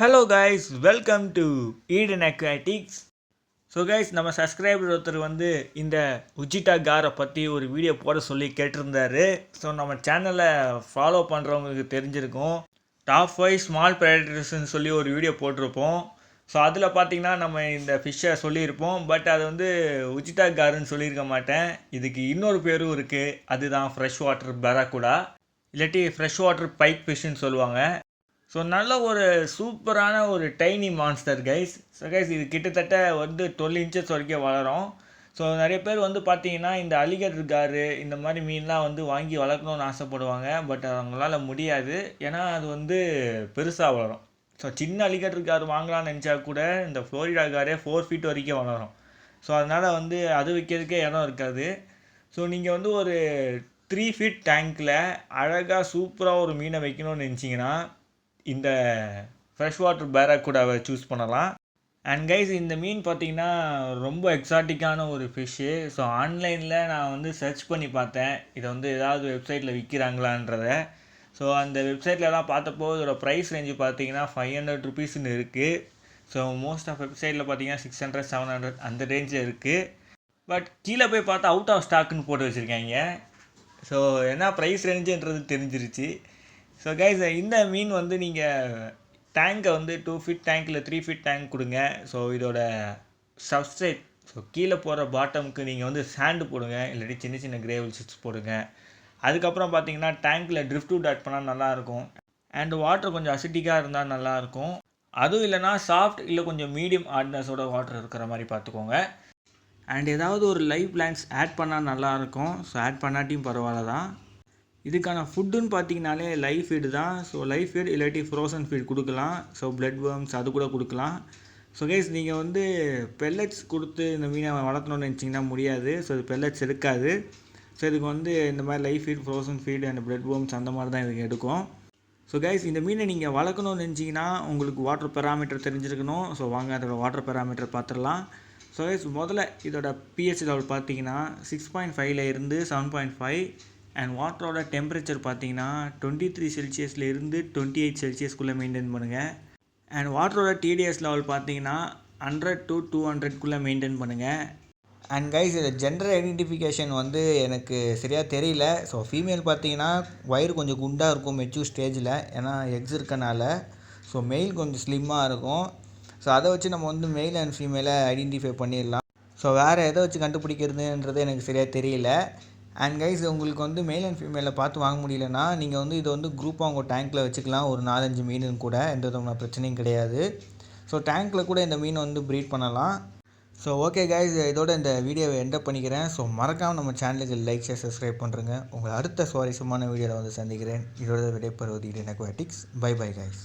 Hello guys, welcome to Eden aquatics. So guys, நம்ம subscriber ஒருத்தர் வந்து இந்த உஜிட்டா காரை பற்றி ஒரு வீடியோ போட சொல்லி கேட்டிருந்தாரு. ஸோ நம்ம சேனலை ஃபாலோ பண்ணுறவங்களுக்கு தெரிஞ்சிருக்கும். டாப் 5 ஸ்மால் ப்ரெடேட்டர்ஸ்ன்னு சொல்லி ஒரு வீடியோ போட்டிருப்போம். ஸோ அதில் பார்த்தீங்கன்னா நம்ம இந்த ஃபிஷ்ஷை சொல்லியிருப்போம். பட் அது வந்து உஜிட்டா காருன்னு சொல்லியிருக்க மாட்டேன். இதுக்கு இன்னொரு பேரும் இருக்குது. அதுதான் ஃப்ரெஷ் வாட்டர் பராக்குடா, இல்லாட்டி ஃப்ரெஷ் வாட்டர் பைக் ஃபிஷ்ஷுன்னு சொல்லுவாங்க. ஸோ நல்ல ஒரு சூப்பரான ஒரு tiny monster guys. So guys, இது கிட்டத்தட்ட வந்து 12 இன்ச்சஸ் வரைக்கும் வளரும். ஸோ நிறைய பேர் வந்து பார்த்தீங்கன்னா இந்த அலிகேட்டர் காரு இந்த மாதிரி மீன்லாம் வந்து வாங்கி வளர்க்கணும்னு ஆசைப்படுவாங்க. பட் அவங்களால முடியாது, ஏன்னா அது வந்து பெருசாக வளரும். ஸோ சின்ன அலிகேட்டர் கார் வாங்கலாம்னு நினச்சா கூட இந்த ஃப்ளோரிடா காரே 4 ஃபீட் வரைக்கும் வளரும். ஸோ அதனால் வந்து அது வைக்கிறதுக்கே இடம் இருக்காது. ஸோ நீங்கள் வந்து ஒரு 3 ஃபீட் டேங்க்கில் அழகாக சூப்பராக ஒரு மீனை வைக்கணும்னு நினச்சிங்கன்னா இந்த ஃப்ரெஷ் வாட்டர் பேராக்குடாவை சூஸ் பண்ணலாம். அண்ட் கைஸ், இந்த மீன் பார்த்தீங்கன்னா ரொம்ப எக்ஸாட்டிக்கான ஒரு ஃபிஷ்ஷு. ஸோ ஆன்லைனில் நான் வந்து சர்ச் பண்ணி பார்த்தேன் இதை வந்து ஏதாவது வெப்சைட்டில் விற்கிறாங்களான்றத. ஸோ அந்த வெப்சைட்லலாம் பார்த்தப்போ இதோட ப்ரைஸ் ரேஞ்சு பார்த்தீங்கன்னா 500 ருபீஸ்ன்னு இருக்குது. ஸோ மோஸ்ட் ஆஃப் வெப்சைட்டில் பார்த்தீங்கன்னா 600 700 அந்த ரேஞ்சில் இருக்குது. பட் கீழே போய் பார்த்தா அவுட் ஆஃப் ஸ்டாக்குன்னு போட்டு வச்சுருக்காங்க. ஸோ என்ன ப்ரைஸ் ரேஞ்சுன்றது தெரிஞ்சிருச்சு. ஸோ கைஸ், இந்த மீன் வந்து நீங்கள் டேங்கை வந்து 2 ஃபீட் டேங்க் இல்லை 3 ஃபீட் டேங்க் கொடுங்க. ஸோ இதோட சப்ஸ்ட்ரேட், ஸோ கீழே போகிற பாட்டமுக்கு நீங்கள் வந்து சாண்டு போடுங்க, இல்லாட்டி சின்ன சின்ன கிரேவல் சிப்ஸ் போடுங்க. அதுக்கப்புறம் பார்த்தீங்கன்னா டேங்க்கில் ட்ரிஃப்ட் வுட் ஆட் பண்ணால் நல்லாயிருக்கும். அண்ட் வாட்டர் கொஞ்சம் அசிட்டிக்காக இருந்தால் நல்லாயிருக்கும். அதுவும் இல்லைனா சாஃப்ட் இல்லை கொஞ்சம் மீடியம் ஹார்ட்னஸோட வாட்டர் இருக்கிற மாதிரி பார்த்துக்கோங்க. அண்ட் ஏதாவது ஒரு லைவ் பிளான்ட்ஸ் ஆட் பண்ணால் நல்லாயிருக்கும். ஸோ ஆட் பண்ணாட்டியும் பரவாயில்ல தான். இதுக்கான ஃபுட்டுன்னு பார்த்தீங்கனாலே லைவ் ஃபீடு தான். ஸோ லைவ் ஃபீட் இல்லாட்டி ஃப்ரோசன் ஃபீட் கொடுக்கலாம். ஸோ பிளட் வேர்ம்ஸ் அது கூட கொடுக்கலாம். ஸோ கைஸ், நீங்கள் வந்து பெல்லட்ஸ் கொடுத்து இந்த மீனை வளர்த்தணும்னு நினச்சிங்கன்னா முடியாது. ஸோ இது பெல்லட்ஸ் எடுக்காது. ஸோ இதுக்கு வந்து இந்த மாதிரி live feed, frozen feed and blood worms அந்த மாதிரி தான் இதுக்கு எடுக்கும். ஸோ கைஸ், இந்த மீனை நீங்கள் வளர்க்கணும்னு நினச்சிங்கன்னா உங்களுக்கு வாட்டர் பெராமீட்டர் தெரிஞ்சிருக்கணும். ஸோ வாங்க அதோட வாட்டர் பெராமீட்டர் பார்த்துடலாம். ஸோ கைஸ், முதல்ல இதோட பிஹெச் லெவல் பார்த்தீங்கன்னா 6.5 இருந்து 7.5. அண்ட் வாட்டரோட டெம்பரேச்சர் பார்த்தீங்கன்னா 23 செல்சியஸ்லேருந்து 28 செல்சியஸ்குள்ளே மெயின்டைன் பண்ணுங்கள். அண்ட் வாட்டரோட டிடிஎஸ் லெவல் பார்த்தீங்கன்னா 100 to 200 மெயின்டைன் பண்ணுங்கள். அண்ட் கைஸ், இது ஜெண்டர் ஐடென்டிஃபிகேஷன் வந்து எனக்கு சரியாக தெரியல. ஸோ ஃபீமேல் பார்த்தீங்கன்னா வயிறு கொஞ்சம் குண்டாக இருக்கும் மெச்சூர் ஸ்டேஜில், ஏன்னா எக்ஸ் இருக்கனால. ஸோ மெயில் கொஞ்சம் ஸ்லிம்மாக இருக்கும். ஸோ அதை வச்சு நம்ம வந்து மெயில் அண்ட் ஃபீமேலை ஐடென்டிஃபை பண்ணிடலாம். ஸோ வேறு எதை வச்சு கண்டுபிடிக்கிறதுன்றது எனக்கு சரியாக தெரியல. அண்ட் கைஸ், உங்களுக்கு வந்து மேல் அண்ட் ஃபீமேலில் பார்த்து வாங்க முடியலன்னா நீங்கள் வந்து இதை வந்து குரூப்பாக உங்கள் டேங்க்கில் வச்சுக்கலாம். ஒரு 4-5 மீன் கூட எந்த விதமான பிரச்சனையும் கிடையாது. ஸோ டேங்க்கில் கூட இந்த மீன் வந்து ப்ரீட் பண்ணலாம். ஸோ ஓகே கைஸ், இதோட இந்த வீடியோவை எண்டப் பண்ணிக்கிறேன். ஸோ மறக்காமல் நம்ம சேனலுக்கு லைக் ஷேர் சப்ஸ்கிரைப் பண்ணுறேங்க. உங்களை அடுத்த சுவாரஸ்யமான வீடியோவில் வந்து சந்திக்கிறேன். இதோட விடைபெறுவது Eden Aquatics. Bye bye guys.